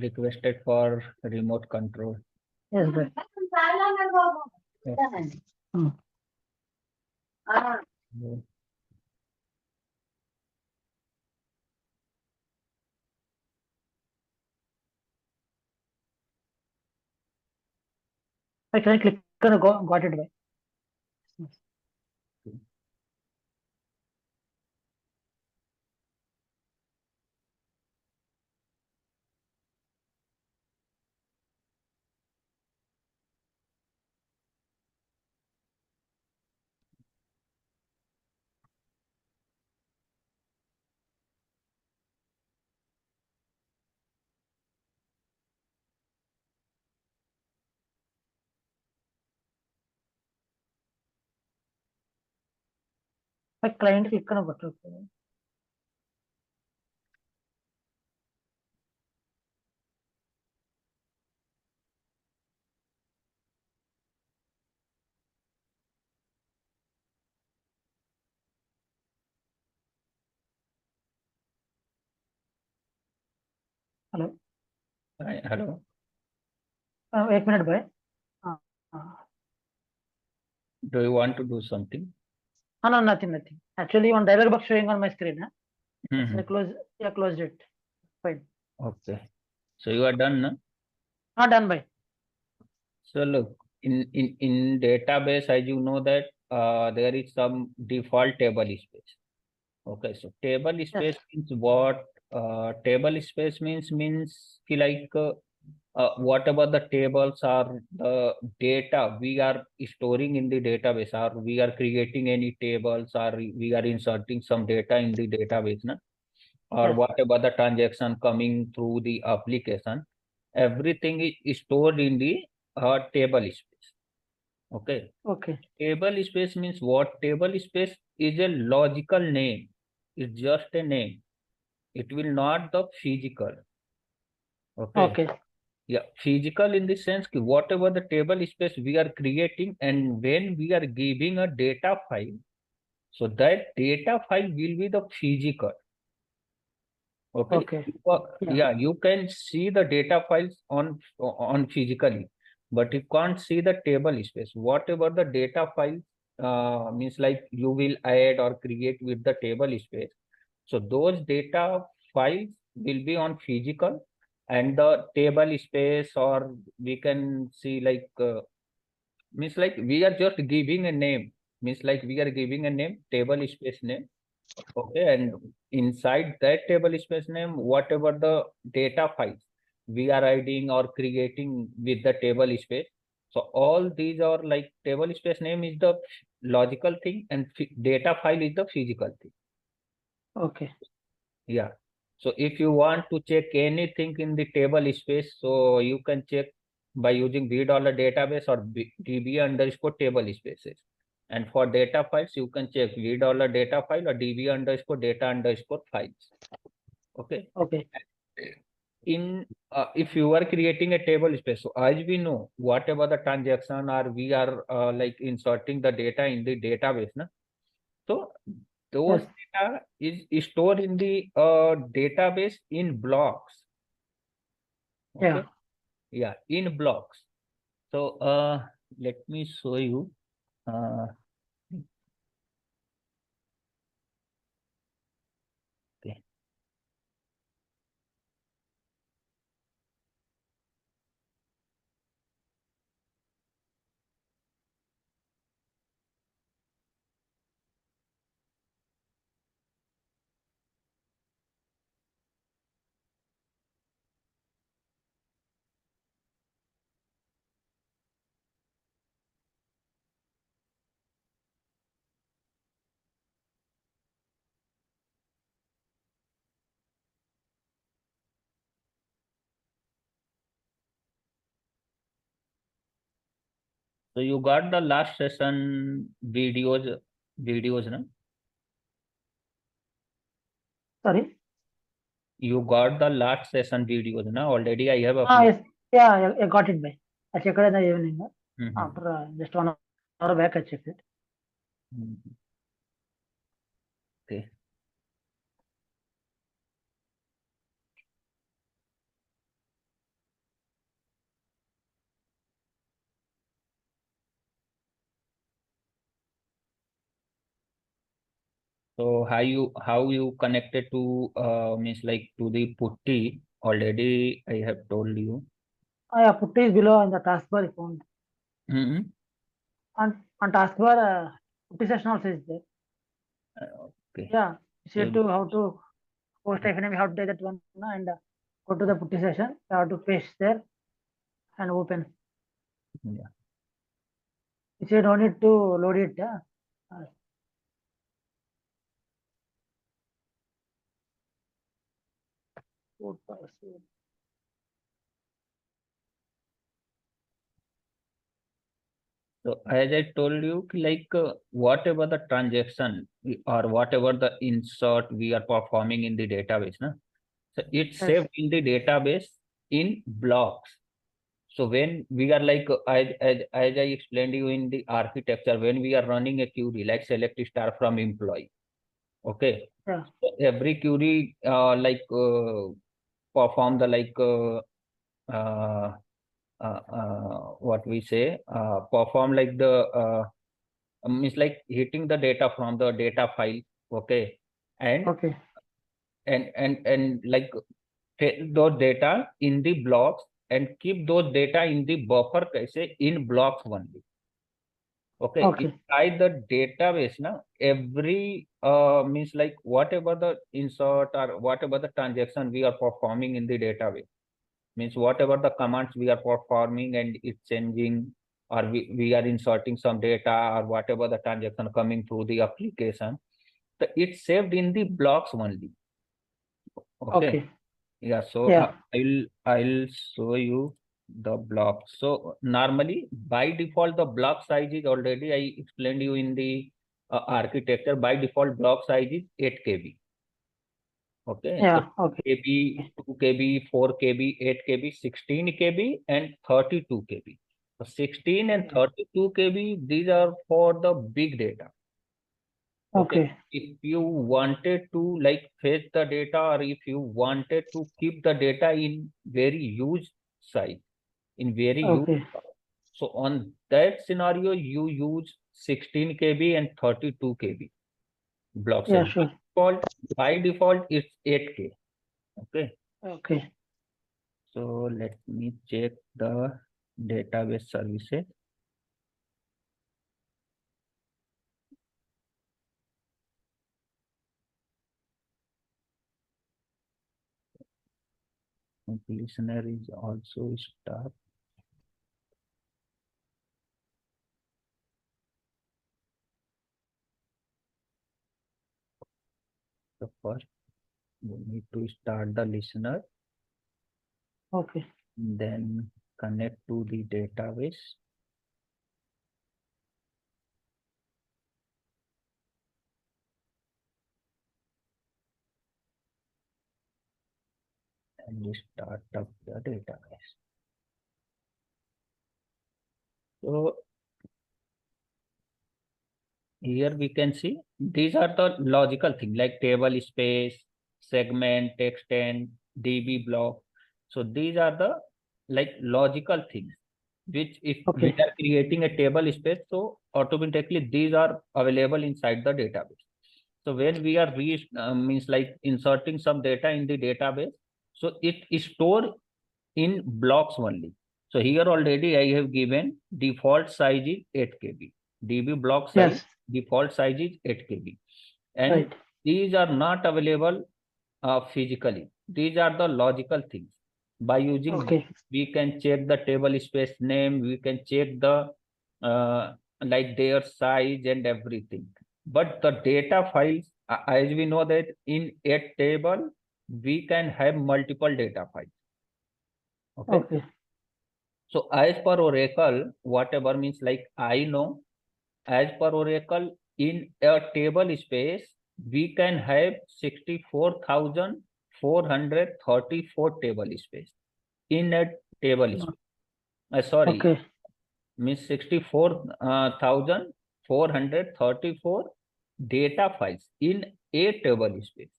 requested for remote control. Yes, bhai. Yes. Hmm. Yeah. Can I click on got it, bhai? Client click on button. Hello. Hello. 1 minute, bhai. Uh, uh, Do you want to do something? no, nothing. Actually, one dialog box showing on my screen. Huh? Mm-hmm. Closed it. Fine. Okay. So you are done, no? Not done, bhai. So look, in database, as you know that there is some default table space. Okay, so table space means what? Table space means like whatever the tables are, the data we are storing in the database, or we are creating any tables, or we are inserting some data in the database, na? Or Yes. whatever the transaction coming through the application, everything is stored in the table space. Okay. Okay. Table space means what? Table space is a logical name. It's just a name. It will not the physical. Okay. Okay. Yeah, physical in the sense that whatever the table space we are creating, and when we are giving a data file, so that data file will be the physical. Okay. Okay. Yeah. Yeah, you can see the data files on physically, but you can't see the table space. Whatever the data file means like you will add or create with the table space. So those data files will be on physical, and the table space, or we can see like means like we are just giving a name, means like we are giving a name, table space name. Okay, and inside that table space name, whatever the data files we are adding or creating with the table space. So all these are like table space name is the logical thing, and data file is the physical thing. Okay. Yeah. So if you want to check anything in the table space, so you can check by using $, database or db underscore table spaces. And for data files, you can check $, data file or db underscore data underscore files. Okay. Okay. In if you are creating a table space, so as we know, whatever the transaction, or we are like inserting the data in the database, na? So those Yes. data is stored in the database in blocks. Yeah. Okay. Yeah, in blocks. So let me show you. Uh, okay. So you got the last session videos, no? Sorry. You got the last session videos, no? Already I have Yes. uploaded. Yeah, I got it, bhai. I checked it in the evening. Mhm. After just 1 hour back, I checked it. Mhm. Okay. So how you connected to means like to the putty already I have told you. Yeah, putty is below in the taskbar if found. Mm-hmm. On taskbar, putty session also is there. Okay. Yeah, So see to how to post FNM, how to take that one and go to the putty session. You have to paste there and open. yeah. You don't need to load it. Yeah. Uh, So as I told you, like whatever the transaction or whatever the insert we are performing in the database, na, so it's Yes. saved in the database in blocks. So when we are like, as I explained you in the architecture, when we are running a query, like select star from employee, okay. Yeah. So every query, perform the uh, what we say, perform like the, means like hitting the data from the data file, okay. And, Okay. and like take those data in the blocks and keep those data in the buffer kaise in blocks only. Okay, Okay. inside the database, now every means like whatever the insert or whatever the transaction we are performing in the database, means whatever the commands we are performing and it's changing, or we are inserting some data or whatever the transaction coming through the application, so it's saved in the blocks only. Okay. Okay. Yeah, so Yeah. I'll show you the block. So normally by default the block size is already I explained you in the architecture. By default block size is 8 KB. Okay, so Yeah. Okay. 2 KB, 2 KB, 4 KB, 8 KB, 16 KB, and 32 KB. So 16 and Yeah. 32 KB, these are for the big data. Okay, Okay. if you wanted to like fetch the data, or if you wanted to keep the data in very huge size, in very huge, Okay. so on that scenario, you use 16 KB and 32 KB block Yeah. size. Sure. By default, it's 8K. Okay, Okay. so let me check the database services. Listener is also start. The first, we need to start the listener, Okay. then connect to the database. And we start up the database. So here we can see these are the logical things like table space, segment, extend, DB block. So these are the like logical things which if we Okay. are creating a table space, so automatically these are available inside the database. So when we are means like inserting some data in the database, so it is stored in blocks only. So here already I have given default size is 8 KB. DB block size, Yes. default size is 8 KB. And Right. these are not available physically. These are the logical things. By using Okay. we can check the table space name, we can check the like their size and everything. But the data files, as we know that in a table, we can have multiple data files. Okay. Okay. So as per Oracle, whatever means like I know, as per Oracle, in a table space, we can have 64,434 table space in a table space. Sorry, Okay. means 64,434 data files in a table space.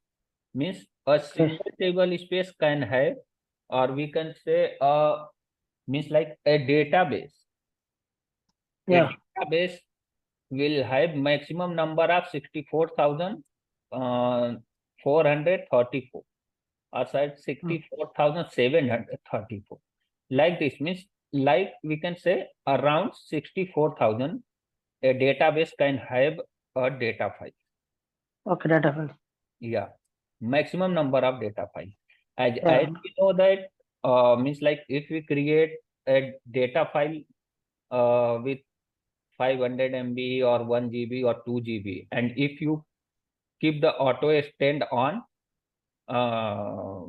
Means a Okay. single table space can have, or we can say, means like a database. A Yeah. database will have maximum number of 64,000 64,434 or side 64,734. Like this means, like we can say around 64,000 a database can have a data file. Okay, data files. Yeah, maximum number of data file. As Yeah. we know that means like if we create a data file with 500 MB or 1 GB or 2 GB, and if you keep the auto extend on uh,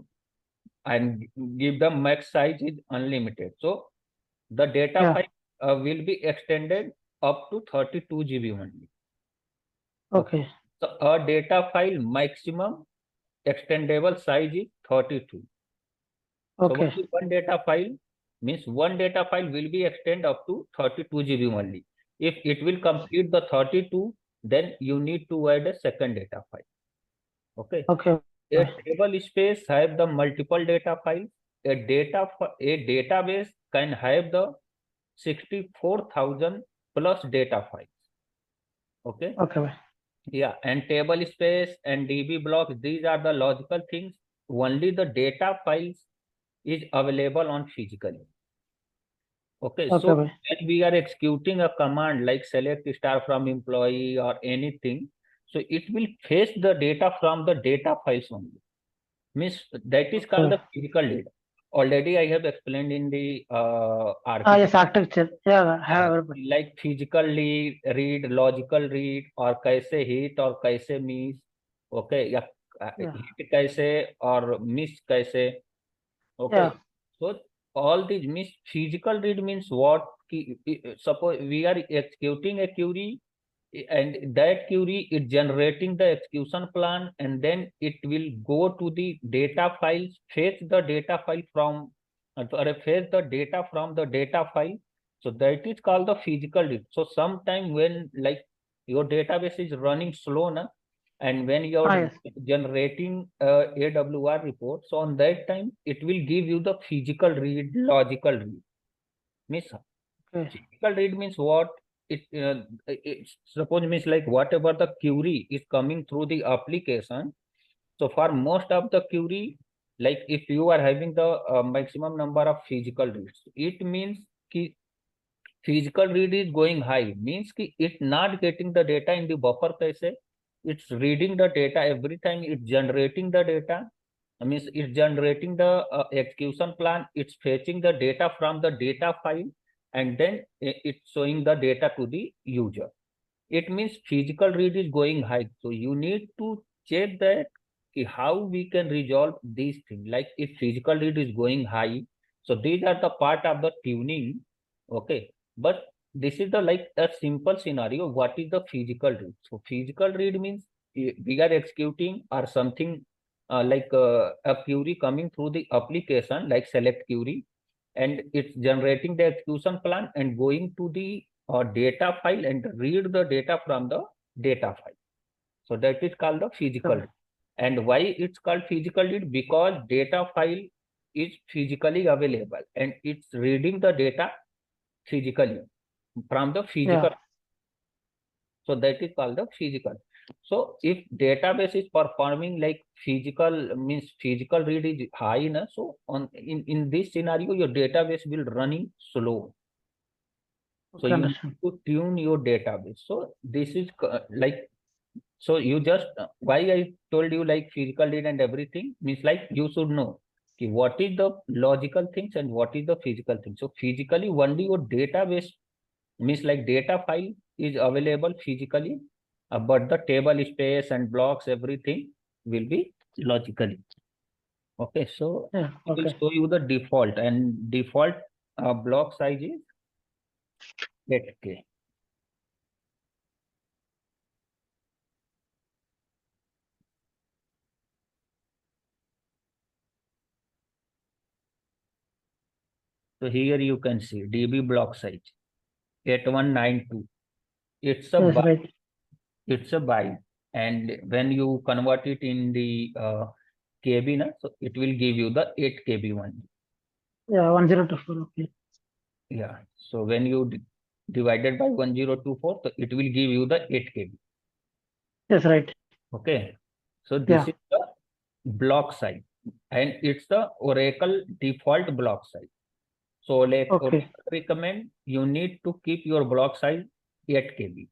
and give the max size is unlimited, so the data Yeah. file will be extended up to 32 GB only. Okay. So a data file maximum extendable size is 32. So what Okay. is one data file? Means one data file will be extend up to 32 GB only. If it will complete the 32, then you need to add a second data file. Okay. Okay. A table space have the multiple data files. A database can have the 64,000 plus data files. Okay. Okay. Yeah, and table space and DB blocks, these are the logical things. Only the data files is available on physically. Okay, Okay. so when we are executing a command like select star from employee or anything, so it will fetch the data from the data files only. Means that is called the physical data. Already I have explained in the Yes, architecture. architecture. Yeah, I have everybody. Like physical read, logical read, और कैसे hit और कैसे miss, okay, या Yeah. hit कैसे और miss कैसे, okay. Yeah. So all these means physical read means what? Suppose we are executing a query, and that query is generating the execution plan, and then it will go to the data files, fetch the data file from, fetch the data from the data file. So that is called the physical read. So sometime when like your database is running slow na, and when you're Yes. generating AWR report, so on that time it will give you the physical read, logical read. Means Okay. physical read means what? It suppose means like whatever the query is coming through the application. So for most of the query, like if you are having the maximum number of physical reads, it means ki physical read is going high, means ki it not getting the data in the buffer kaise, it's reading the data every time, it's generating the data. Means it's generating the execution plan, it's fetching the data from the data file, and then it's showing the data to the user. It means physical read is going high. So you need to check that how we can resolve these things. Like if physical read is going high, so these are the part of the tuning. Okay. But this is the like a simple scenario. What is the physical read? So physical read means we are executing or something like a query coming through the application like select query, and it's generating the execution plan and going to the data file and read the data from the data file. So that is called the physical read. And why it's called physical read? Because data file is physically available and it's reading the data physically from the physical. Yeah. So that is called the physical. So if database is performing like physical means physical read is high, na, so on in this scenario your database will running slow. So Okay, you need understand. to tune your database. So this is like, so you just why I told you like physical read and everything means like you should know ki what is the logical things and what is the physical things. So physically only your database means like data file is available physically, but the table space and blocks everything will be logically. Okay, so Yeah. I will Okay. show you the default, and default block size is 8K. So here you can see DB block size 8192. It's a Yes, byte. right. It's a byte, and when you convert it in the KB, na, so it will give you the 8 KB one. Yeah, 1024. Okay. Yeah. So when you divided by 1024, so it will give you the 8 KB. Yes, right. Okay. So this is the block size, and it's the Oracle default block size. So like Oracle recommend you need to keep your block size 8 KB.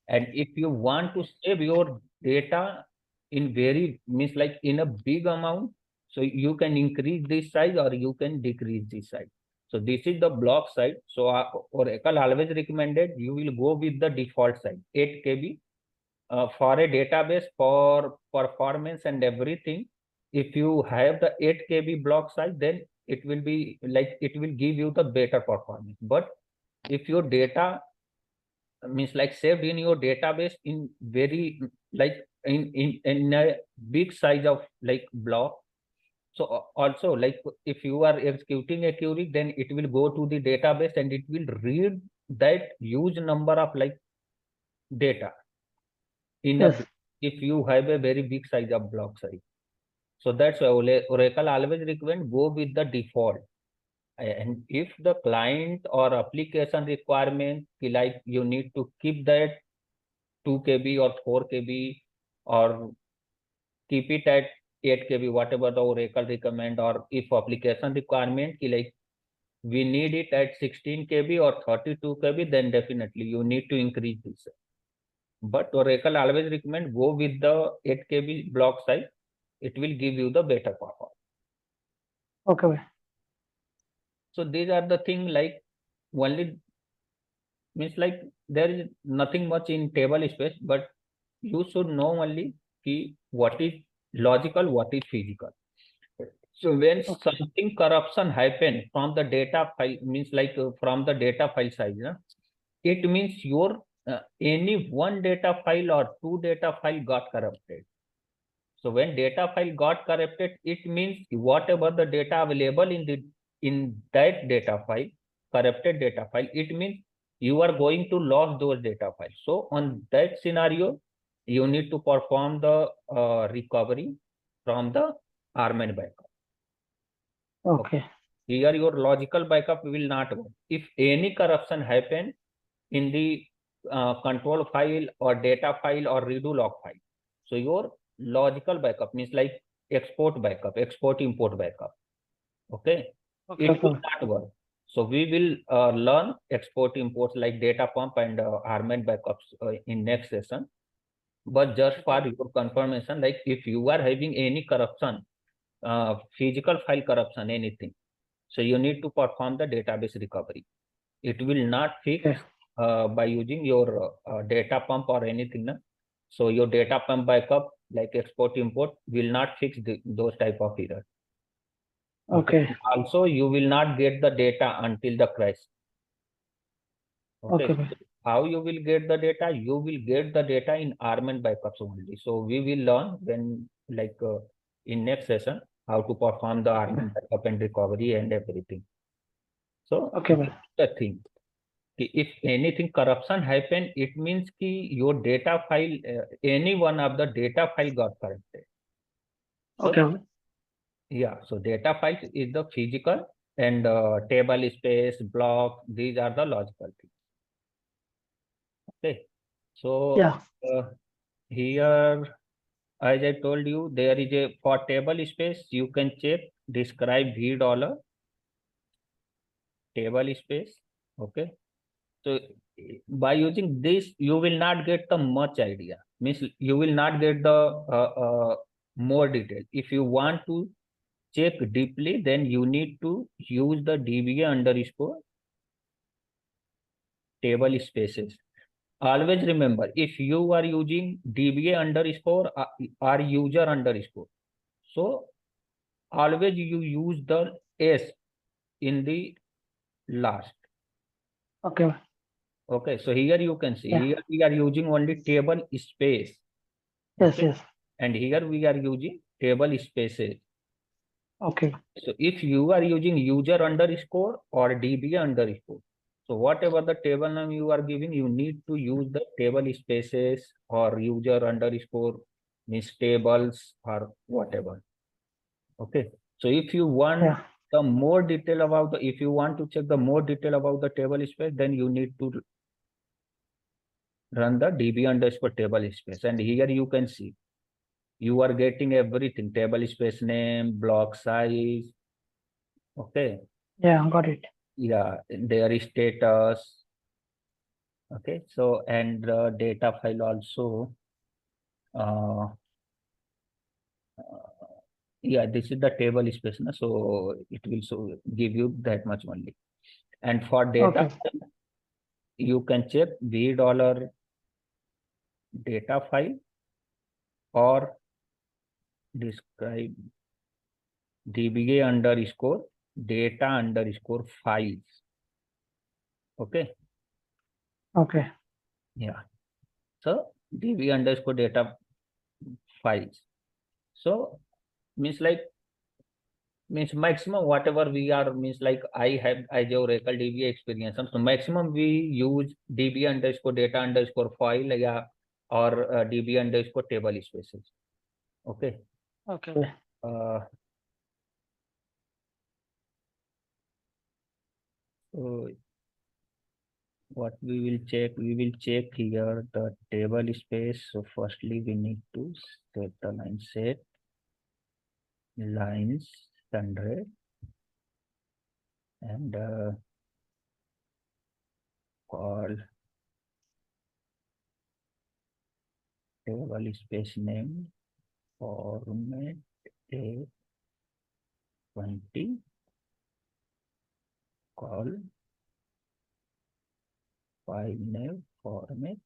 And if you want to save your data in very means like in a big amount, so you can increase this size or you can decrease this size. So this is the block size. So Oracle always recommended you will go with the default size 8 KB for a database for performance and everything. If you have the 8 KB block size, then it will be like it will give you the better performance. But if your data means like saved in your database in very like in a big size of like block, so also like if you are executing a query, then it will go to the database and it will read that huge number of like data in a if you have a very big size of block size. So that's why Oracle always recommend go with the default. And if the client or application requirement like you need to keep that 2 KB or 4 KB or keep it at 8 KB, whatever the Oracle recommend, or if application requirement like we need it at 16 KB or 32 KB, then definitely you need to increase this. But Oracle always recommend go with the 8 KB block size. It will give you the better performance. Okay. So these are the thing like only means like there is nothing much in table space, but you should know only what is logical, what is physical. So when something corruption happen from the data file means like from the data file size, it means your any one data file or two data file got corrupted. So when data file got corrupted, it means whatever the data available in that data file, corrupted data file, it means you are going to lose those data files. So on that scenario, you need to perform the recovery from the armament backup. Okay. Here your logical backup will not work. If any corruption happen in the control file or data file or redo log file, so your logical backup means like export backup, export import backup. Okay, it will not work. So we will learn export imports like data pump and armament backups in next session. But just for your confirmation, like if you are having any corruption, physical file corruption, anything, so you need to perform the database recovery. It will not fix by using your data pump or anything. Na? So your data pump backup like export import will not fix those type of errors. Okay. Also, you will not get the data until the crash. Okay. So how you will get the data? You will get the data in armament backups only. So we will learn when like in next session how to perform the armament backup and recovery and everything. So the thing. If anything corruption happen, it means your data file, any one of the data file got corrupted. So, yeah, so data files is the physical and table space, block, these are the logical things. Okay, so here, as I told you, there is a for table space, you can check describe v dollar table space. Okay, so by using this, you will not get the much idea. Means you will not get the more detail. If you want to check deeply, then you need to use the DBA underscore table spaces. Always remember, if you are using DBA underscore or user underscore, so always you use the S in the last. Okay, so here you can see, here we are using only table space. Okay? And here we are using table spaces. Okay. So if you are using user underscore or DBA underscore, so whatever the table name you are giving, you need to use the table spaces or user underscore means tables or whatever. Okay. So if you want the more detail about the, if you want to check the more detail about the table space, then you need to run the DB underscore table space. And here you can see you are getting everything, table space name, block size. Okay. Yeah, got it. Yeah, their status. Okay. So, and the data file also. Uh, yeah, this is the table space, na? So it will give you that much only. And for data, Okay. you can check v dollar data file or describe dba underscore data underscore files. Okay. Okay. Yeah. So db underscore data files. So means maximum whatever we are means like I have as a Oracle DB experience. So maximum we use DB underscore data underscore file, yeah, or DB underscore table spaces. Okay. Okay. So what we will check here the table space. So firstly we need to set the line set lines 100 and call table space name format A20 call file name format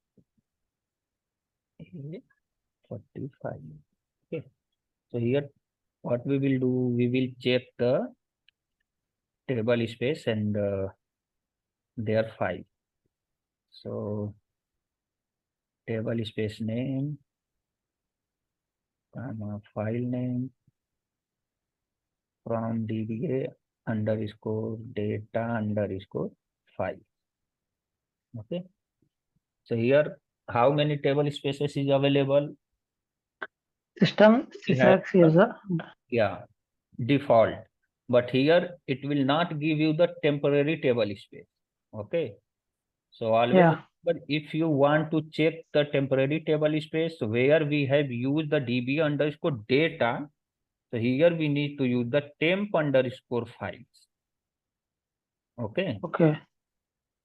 A45. Okay. So here what we will do, we will check the table space and their file. So table space name, file name from dba underscore data underscore file. Okay. So here, how many table spaces is available? System We have sysrex user. yeah default, but here it will not give you the temporary table space. Okay. So always, Yeah. but if you want to check the temporary table space where we have used the db underscore data, so here we need to use the temp underscore files. Okay. Okay.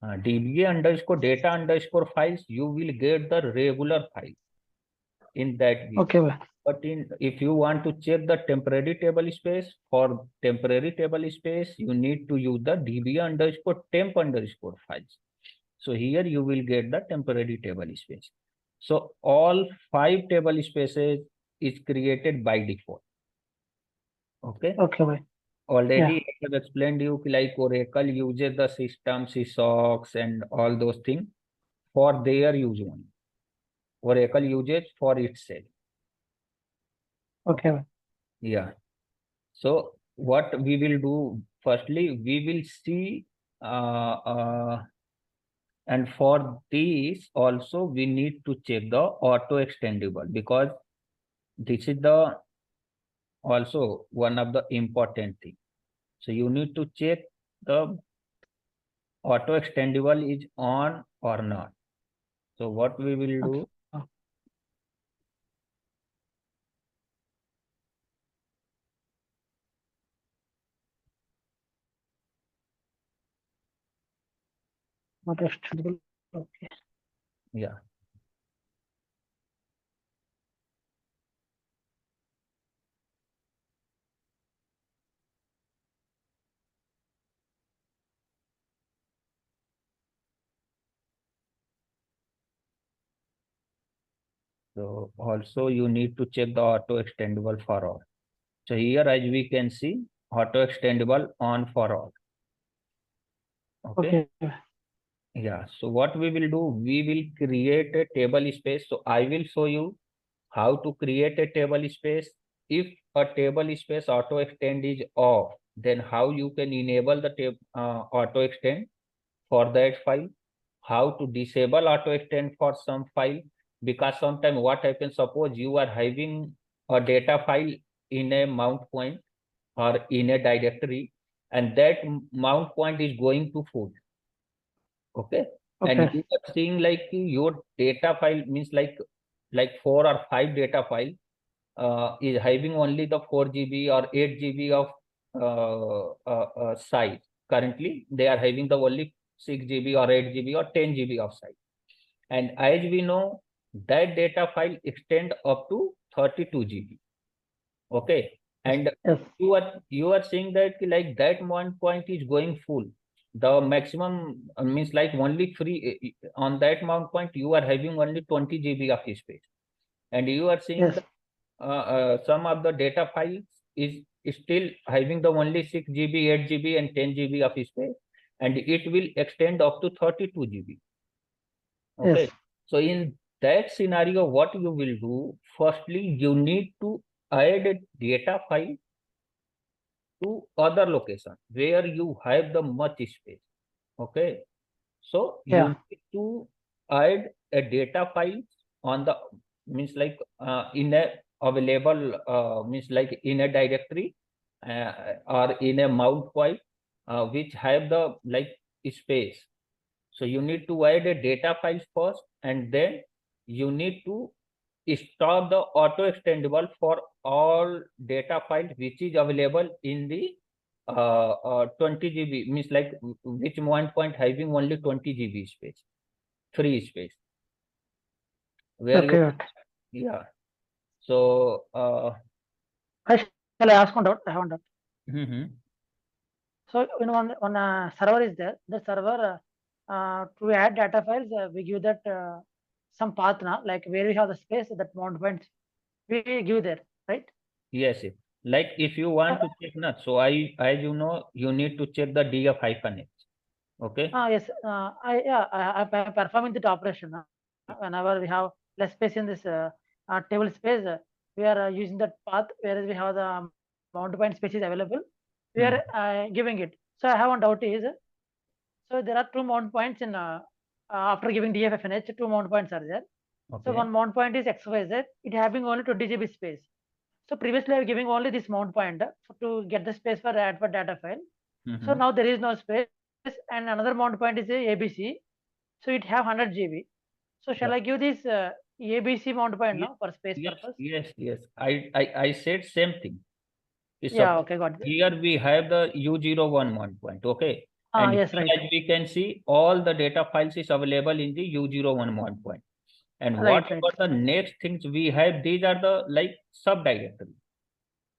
dba underscore data underscore files, you will get the regular file in that view. Okay. But if you want to check the temporary table space, for temporary table space, you need to use the db underscore temp underscore files. So here you will get the temporary table space. So all 5 table spaces is created by default. Okay. Okay. Already Yeah. I have explained you like Oracle uses the system, sysocks and all those things for their use only. Oracle uses for itself. Okay. Yeah. So what we will do, firstly, we will see and for this also we need to check the auto extendable, because this is the also one of the important thing. So you need to check the auto extendable is on or not. So what we will do, Okay. Not extendable. Okay. yeah. So also you need to check the auto extendable for all. So here as we can see, auto extendable on for all. Okay. Okay. Yeah. So what we will do, we will create a table space. So I will show you how to create a table space. If a table space auto extend is off, then how you can enable the auto extend for that file, how to disable auto extend for some file, because sometimes what happens, suppose you are having a data file in a mount point or in a directory, and that mount point is going to full. Okay. And Okay. you are seeing like your data file means like 4 or 5 data file is having only the 4 GB or 8 GB of size. Currently, they are having the only 6 GB or 8 GB or 10 GB of size. And as we know, that data file extend up to 32 GB. Okay. And Yes. you are saying that like that one point is going full. The maximum means like only free on that mount point you are having only 20 GB of space, and you are saying Yes. that some of the data files is still having the only 6 GB, 8 GB, and 10 GB of space, and it will extend up to 32 GB. Yes. Okay. So in that scenario, what you will do? Firstly, you need to add a data file to other location where you have the much space. Okay. So you Yeah. need to add a data file on the means like in a available means like in a directory or in a mount file which have the like space. So you need to add a data file first, and then you need to stop the auto extendable for all data files which is available in the 20 GB, means like which one point having only 20 GB space, free space, where you, Okay. Good. yeah. So, Shall I ask one doubt? I have one doubt. mhm. So when one server is there, the server to add data files, we give that some path now, like where we have the space that mount points, we give there, right? Yes, yes. Like if you want to check not, so as you know, you need to check the df hyphen h. Okay. Yes, I'm performing the operation. Whenever we have less space in this table space, we are using that path, whereas we have the mount point space is available. We are Hmm. giving it. So I have one doubt is, so there are two mount points in after giving DFFNH, two mount points are there. So Okay. one mount point is XYZ, it having only 20 GB space. So previously I was giving only this mount point to get the space for add for data file. So Mm-hmm. now there is no space, and another mount point is a ABC. So it have 100 GB. So shall Yeah. I give this ABC mount point Yes, now for space yes, purpose? yes, yes. I said same thing. Yeah, Suppose okay, got it. here we have the U01 point, okay? And Yes, here right, as we can see, all the data files is available in the U01 point. And right, right. whatever the next things we have, these are the like subdirectory.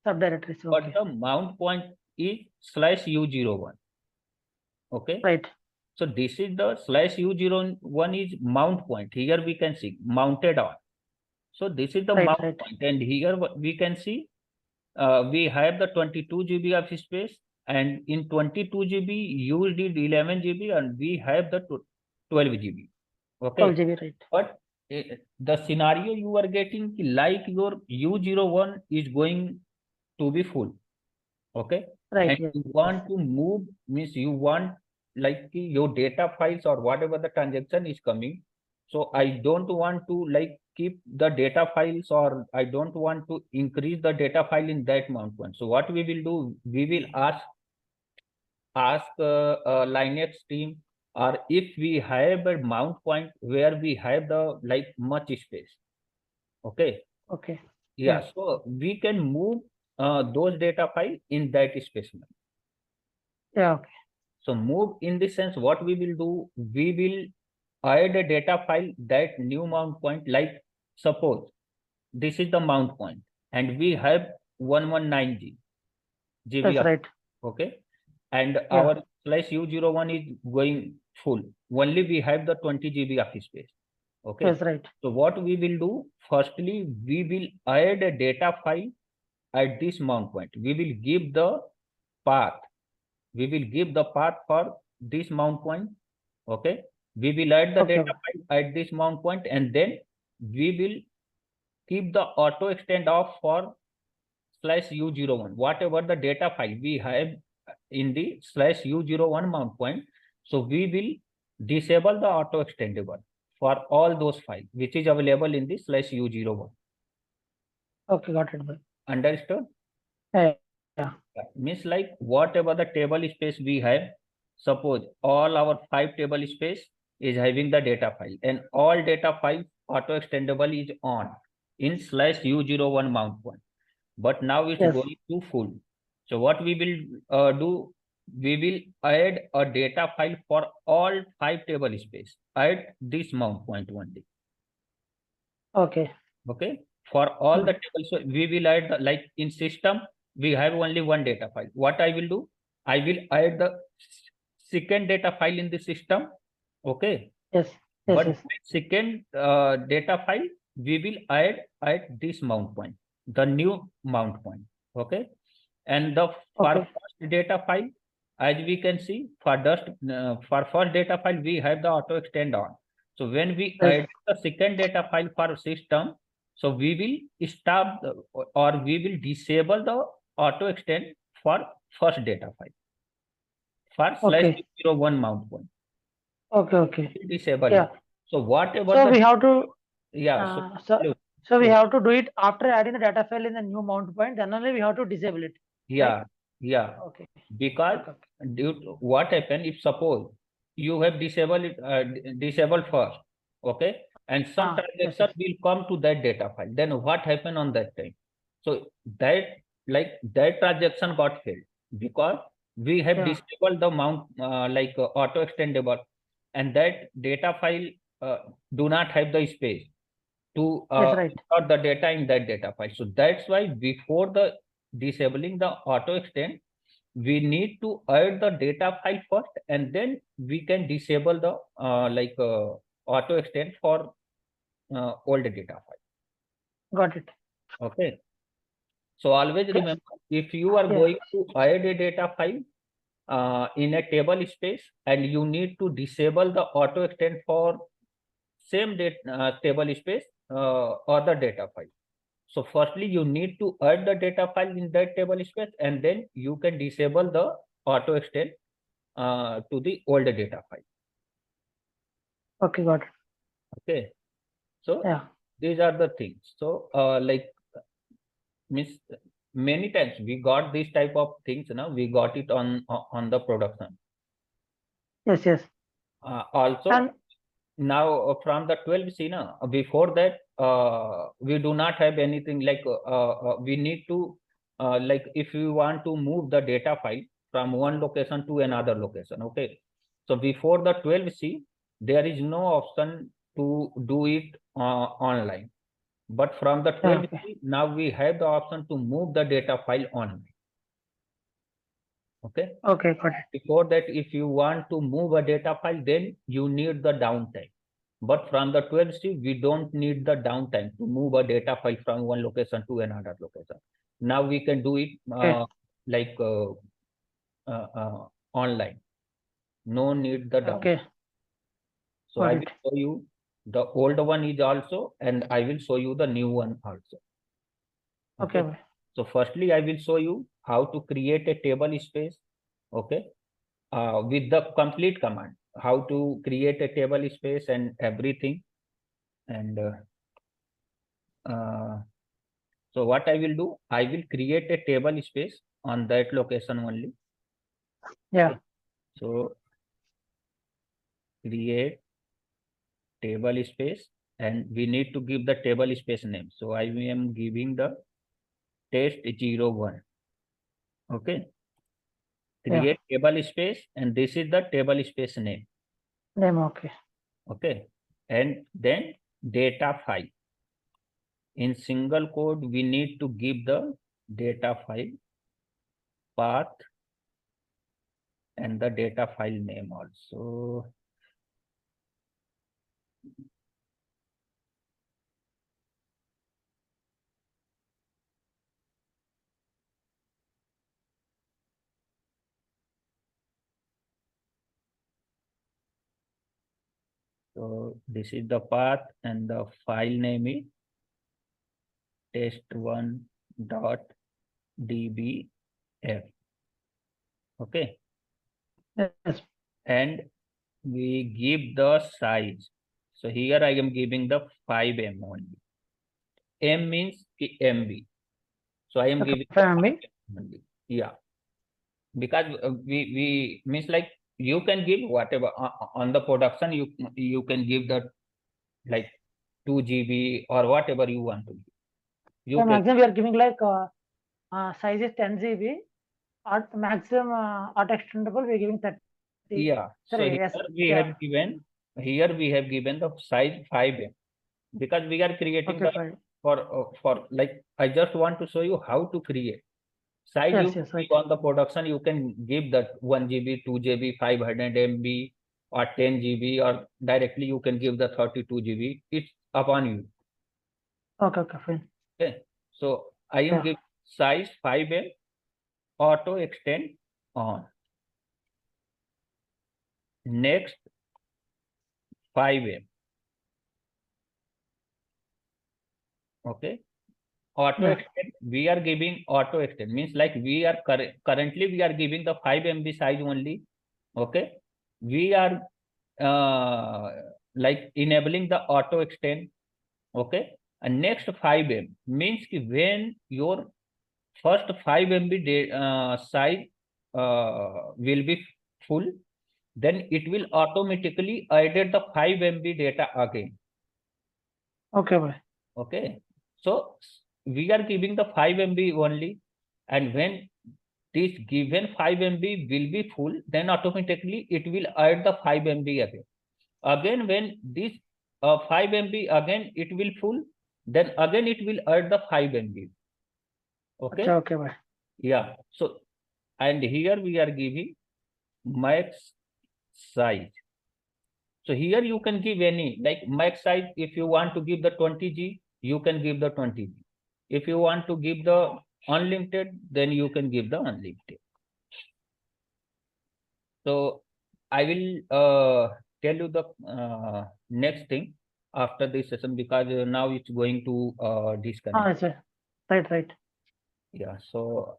Subdirectories, But okay, the mount point is /U01. Okay. right, So this is the /U01 is mount point. Here we can see mounted on. So this is the right, mount right. point. And here we can see we have the 22 GB of space, and in 22 GB used is 11 GB, and we have the 12 GB. 12 Okay. GB, right, But the scenario you are getting like your U01 is going to be full. Okay. right, And yes, you want to move, means you want like your data files or whatever the transaction is coming. So I don't want to like keep the data files, or I don't want to increase the data file in that mount point. So what we will do, we will ask Linux team, or if we have a mount point where we have the like much space. Okay. okay, Yeah. yeah, So we can move those data file in that space. yeah, okay, So move in this sense, what we will do, we will add a data file that new mount point, like suppose this is the mount point and we have 119 GB yes, of, right, okay, and yeah, our /U01 is going full. Only we have the 20 GB of space. yes, Okay. right, So what we will do, firstly, we will add a data file at this mount point. We will give the path, we will give the path for this mount point. Okay. We will add the okay, data file at this mount point, and then we will keep the auto extend off for /U01. Whatever the data file we have in the /U01 mount point. So we will disable the auto extendable for all those files which is available in the /U01. okay, got it, bro. Understood? Yeah, yeah, Means like whatever the table space we have, suppose all our 5 table space is having the data file, and all data file auto extendable is on. in /U01 mount point. But now it's Yes. going to full. So what we will do, we will add a data file for all 5 table space at this mount point only. Okay. Okay. For all the Okay. tables, so we will add like in system, we have only one data file. What I will do, I will add the second data file in the system. Okay. Yes. Yes. But Yes. second data file, we will add at this mount point, the new mount point. Okay. And the for Okay. first data file, as we can see, for first data file, we have the auto extend on. So when we Yes. add the second data file for system, so we will stop or we will disable the auto extend for first data file for Okay. /01 mount point. Okay. Okay. Disable Yeah. it. So whatever So the we have to. yeah, Uh, so look, so we so have to do it after adding the data file in the new mount point. Then only we have to disable it, right? yeah, Okay. because Okay. due to what happen if suppose you have disabled it disabled first, okay, and some Yes. transaction Yes. will come to that data file, then what happen on that time? So that like that transaction got failed because we have Yeah. disabled the mount auto extendable, and that data file uh, do not have the space to Yes. Right. store the data in that data file. So that's why before the disabling the auto extend, we need to add the data file first, and then we can disable the auto extend for old data file. Got it. Okay. So always Yes. remember, if you are Yeah. going to add a data file in a table space and you need to disable the auto extend for same table space or the data file. So firstly, you need to add the data file in that table space, and then you can disable the auto extend to the old data file. Okay. Got it. Okay. So Yeah. these are the things. So means many times we got these type of things. We got it on the production. Yes. Yes. Also, And now from the 12C, before that, we do not have anything like we need to like if you want to move the data file from one location to another location. Okay. So before the 12C, there is no option to do it online. But from the yeah. Okay. 12C, now we have the option to move the data file online. Okay. Okay. Got it. Before that, if you want to move a data file, then you need the downtime. But from the 12C, we don't need the downtime to move a data file from one location to another location. Now we can do it Okay. like online. No need the down. Okay. So I Got will it. show you the old one is also, and I will show you the new one also. Okay. Okay. So firstly, I will show you how to create a table space. Okay. With the complete command, how to create a table space and everything. And so what I will do, I will create a table space on that location only. Yeah. Okay. So create table space, and we need to give the table space name. So I am giving the test01. Okay. Yeah. Create table space, and this is the table space name. Name. Okay. Okay. And then data file. In single code, we need to give the data file path and the data file name also. So this is the path, and the file name is test1.dbf. Okay. Yes. And we give the size. So here I am giving the 5M only. M means MB. So I am Okay. giving the 5 MB. 5M only. Yeah. Because we means like you can give whatever on the production, you can give the like 2 GB or whatever you want to give. You So can, maximum we are giving like size is 10 GB. Maximum auto extendable we are giving 30. yeah. So Sorry, here yes, we yeah. have given, the size 5M, because we are creating Okay, the fine. for like, I just want to show you how to create. Size you Yes, yes, give right. on the production, you can give that 1 GB, 2 GB, 500 MB, or 10 GB, or directly you can give the 32 GB. It's upon you. Okay, okay, fine. Okay. So I am Yeah. giving size 5M, auto extend on. Next 5M. Okay. Auto Yeah. extend, we are giving auto extend, means like we are currently we are giving the 5 MB size only. Okay. We are like enabling the auto extend. Okay. And next 5M means ki when your first 5 MB size will be full, then it will automatically added the 5 MB data again. Okay, bye. Okay. So we are giving the 5 MB only, and when this given 5 MB will be full, then automatically it will add the 5 MB again. Again, when this 5 MB again it will full, then again it will add the 5 MB. Okay, Okay. okay, bye. Yeah. So, and here we are giving max size. So here you can give any, like max size. If you want to give the 20G, you can give the 20G. If you want to give the unlimited, then you can give the unlimited. So I will tell you the next thing after this session, because now it's going to disconnect. Yes, sir. Right, right. Yeah. So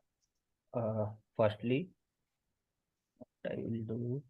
firstly, I will do